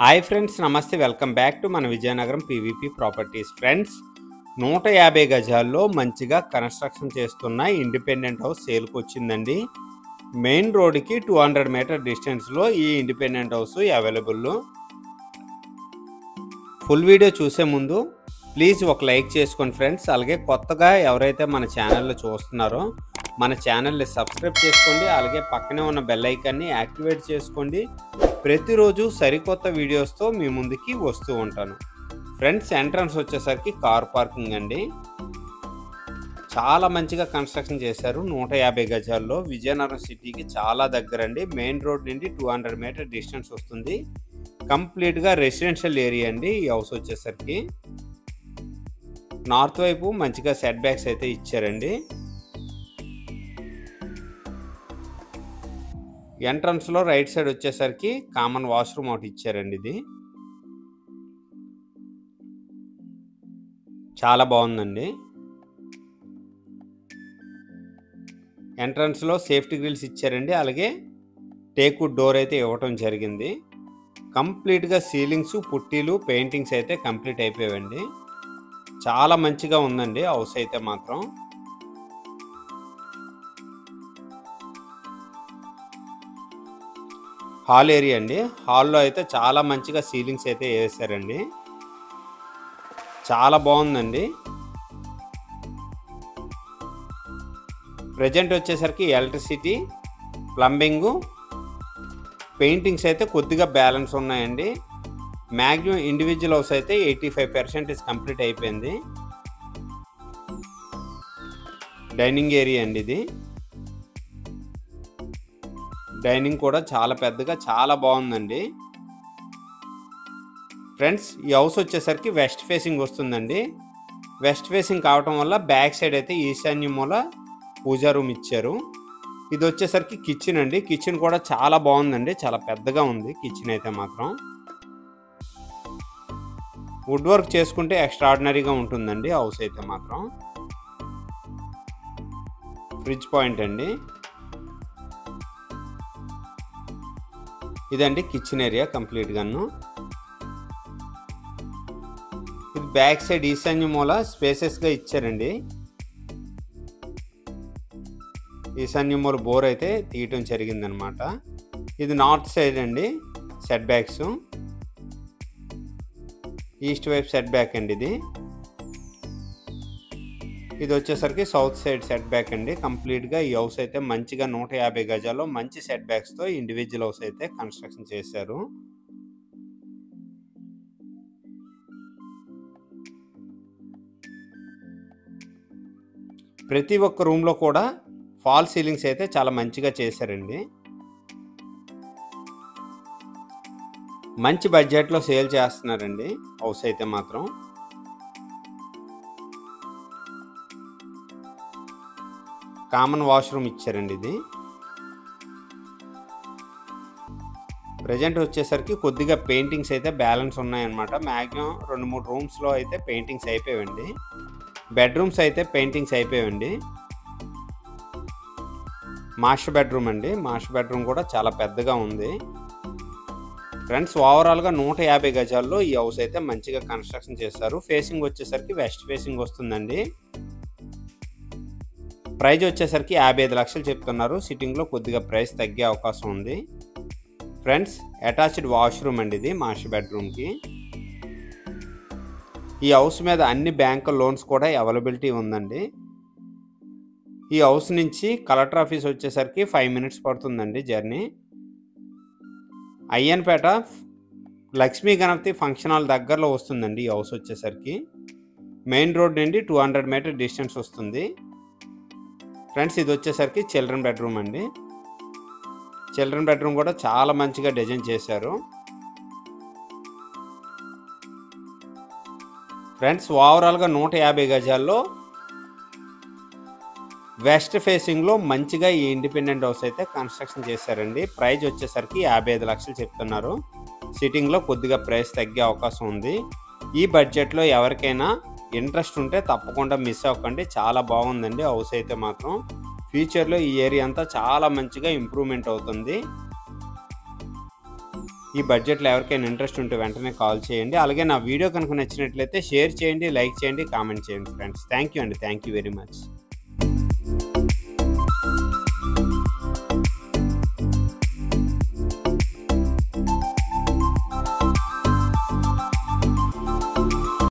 Hi friends, నమస్తే. Welcome back to మన Vizianagaram PVP properties. Friends, 150 గజాల్లో మంచిగా కన్స్ట్రక్షన్ చేస్తున్న ఇండిపెండెంట్ హౌస్ సేల్కి వచ్చిందండి. మెయిన్ రోడ్కి 200 మీటర్ డిస్టెన్స్లో ఈ independent house available. Full video చూసే ముందు ప్లీజ్ ఒక లైక్ చేసుకోండి ఫ్రెండ్స్. అలాగే కొత్తగా ఎవరైతే మన ఛానల్లో చూస్తున్నారో మన ఛానల్ని సబ్స్క్రైబ్ చేసుకోండి. అలాగే పక్కనే ఉన్న బెల్ ఐకాన్ని యాక్టివేట్ చేసుకోండి. ప్రతిరోజు సరికొత్త వీడియోస్తో మీ ముందుకి వస్తూ ఉంటాను. ఫ్రెండ్స్, ఎంట్రన్స్ వచ్చేసరికి కార్ పార్కింగ్ అండి. చాలా మంచిగా కన్స్ట్రక్షన్ చేశారు. 150 గజాల్లో విజయనగరం సిటీకి చాలా దగ్గరండి. మెయిన్ రోడ్ నుండి 200 మీటర్ డిస్టెన్స్ వస్తుంది. కంప్లీట్గా రెసిడెన్షియల్ ఏరియా అండి. ఈ హౌస్ వచ్చేసరికి నార్త్ వైపు మంచిగా సెట్ బ్యాక్స్ అయితే ఇచ్చారండి. ఎంట్రన్స్లో రైట్ సైడ్ వచ్చేసరికి కామన్ వాష్రూమ్ ఒకటి ఇచ్చారండి. ఇది చాలా బాగుందండి. ఎంట్రన్స్లో సేఫ్టీ గ్రిల్స్ ఇచ్చారండి. అలాగే టేక్వుడ్ డోర్ అయితే ఇవ్వటం జరిగింది. కంప్లీట్గా సీలింగ్స్, పుట్టీలు, పెయింటింగ్స్ అయితే కంప్లీట్ అయిపోయాయండి. చాలా మంచిగా ఉందండి హౌస్ అయితే మాత్రం. హాల్ ఏరియా అండి. హాల్లో అయితే చాలా మంచిగా సీలింగ్స్ అయితే వేసారండి. చాలా బాగుందండి. ప్రజెంట్ వచ్చేసరికి ఎలక్ట్రిసిటీ, ప్లంబింగు, పెయింటింగ్స్ అయితే కొద్దిగా బ్యాలెన్స్ ఉన్నాయండి. మ్యాక్సిమం ఇండివిజువల్ హౌస్ అయితే 85% కంప్లీట్ అయిపోయింది. డైనింగ్ ఏరియా అండి. ఇది డైనింగ్ కూడా చాలా పెద్దగా చాలా బాగుందండి. ఫ్రెండ్స్, ఈ హౌస్ వచ్చేసరికి వెస్ట్ ఫేసింగ్ వస్తుందండి. వెస్ట్ ఫేసింగ్ కావటం వల్ల బ్యాక్ సైడ్ అయితే ఈశాన్య మూల పూజా రూమ్ ఇచ్చారు. ఇది వచ్చేసరికి కిచెన్ అండి. కిచెన్ కూడా చాలా బాగుందండి. చాలా పెద్దగా ఉంది కిచెన్ అయితే మాత్రం. వుడ్ వర్క్ చేసుకుంటే ఎక్స్ట్రాడినరీగా ఉంటుందండి హౌస్ అయితే మాత్రం. ఫ్రిడ్జ్ పాయింట్ అండి. ఇదండి కిచెన్ ఏరియా కంప్లీట్గాను. ఇది బ్యాక్ సైడ్ ఈశాన్య మూల స్పేసెస్గా ఇచ్చారండి. ఈశాన్య మూల బోర్ అయితే తీయటం జరిగిందనమాట. ఇది నార్త్ సైడ్ అండి. సెట్ బ్యాక్స్ ఈస్ట్ వైపు సెట్ బ్యాక్ అండి. ఇది వచ్చేసరికి సౌత్ సైడ్ సెట్ బ్యాక్ అండి. కంప్లీట్గా ఈ హౌస్ అయితే మంచిగా 150 గజాల్లో మంచి సెట్ బ్యాక్స్తో ఇండివిజువల్ హౌస్ అయితే కన్స్ట్రక్షన్ చేశారు. ప్రతి ఒక్క రూమ్లో కూడా ఫాల్ సీలింగ్స్ అయితే చాలా మంచిగా చేశారండి. మంచి బడ్జెట్లో సేల్ చేస్తున్నారండి హౌస్ అయితే మాత్రం. కామన్ వాష్రూమ్ ఇచ్చారండి. ఇది ప్రజెంట్ వచ్చేసరికి కొద్దిగా పెయింటింగ్స్ అయితే బ్యాలెన్స్ ఉన్నాయన్నమాట. మ్యాక్సిమం 2-3 రూమ్స్లో అయితే పెయింటింగ్స్ అయిపోయాయండి. బెడ్రూమ్స్ అయితే పెయింటింగ్స్ అయిపోయాయండి. మాస్టర్ బెడ్రూమ్ అండి. మాస్టర్ బెడ్రూమ్ కూడా చాలా పెద్దగా ఉంది. ఫ్రెండ్స్, ఓవరాల్గా 150 గజాల్లో ఈ హౌస్ అయితే మంచిగా కన్స్ట్రక్షన్ చేశారు. ఫేసింగ్ వచ్చేసరికి వెస్ట్ ఫేసింగ్ వస్తుందండి. ప్రైజ్ వచ్చేసరికి 55 లక్షలు చెప్తున్నారు. సిట్టింగ్లో కొద్దిగా ప్రైస్ తగ్గే అవకాశం ఉంది. ఫ్రెండ్స్, అటాచ్డ్ వాష్రూమ్ అండి ఇది మాస్టర్ బెడ్రూమ్కి. ఈ హౌస్ మీద అన్ని బ్యాంక్ లోన్స్ కూడా అవైలబిలిటీ ఉందండి. ఈ హౌస్ నుంచి కలెక్టర్ ఆఫీస్ వచ్చేసరికి 5 మినిట్స్ పడుతుందండి journey. Ayyanpeta Lakshmi Ganapathi function hall దగ్గరలో వస్తుందండి ఈ హౌస్ వచ్చేసరికి. మెయిన్ రోడ్ నుండి 200 మీటర్ డిస్టెన్స్ వస్తుంది. ఫ్రెండ్స్, ఇది వచ్చేసరికి చిల్డ్రన్ బెడ్రూమ్ అండి. చిల్డ్రన్ బెడ్రూమ్ కూడా చాలా మంచిగా డిజైన్ చేశారు. ఫ్రెండ్స్, ఓవరాల్గా 150 గజాల్లో వెస్ట్ ఫేసింగ్లో మంచిగా ఈ ఇండిపెండెంట్ హౌస్ అయితే కన్స్ట్రక్షన్ చేశారండి. ప్రైజ్ వచ్చేసరికి 55 లక్షలు చెప్తున్నారు. సిట్టింగ్లో కొద్దిగా ప్రైస్ తగ్గే అవకాశం ఉంది. ఈ బడ్జెట్లో ఎవరికైనా ఇంట్రెస్ట్ ఉంటే తప్పకుండా మిస్ అవ్వకండి. చాలా బాగుందండి హౌస్ అయితే మాత్రం. ఫ్యూచర్లో ఈ ఏరియా అంతా చాలా మంచిగా ఇంప్రూవ్మెంట్ అవుతుంది. ఈ బడ్జెట్లో ఎవరికైనా ఇంట్రెస్ట్ ఉంటే వెంటనే కాల్ చేయండి. అలాగే నా వీడియో కనుక నచ్చినట్లయితే షేర్ చేయండి, లైక్ చేయండి, కామెంట్ చేయండి ఫ్రెండ్స్. థ్యాంక్ యూ అండి. Thank you very much.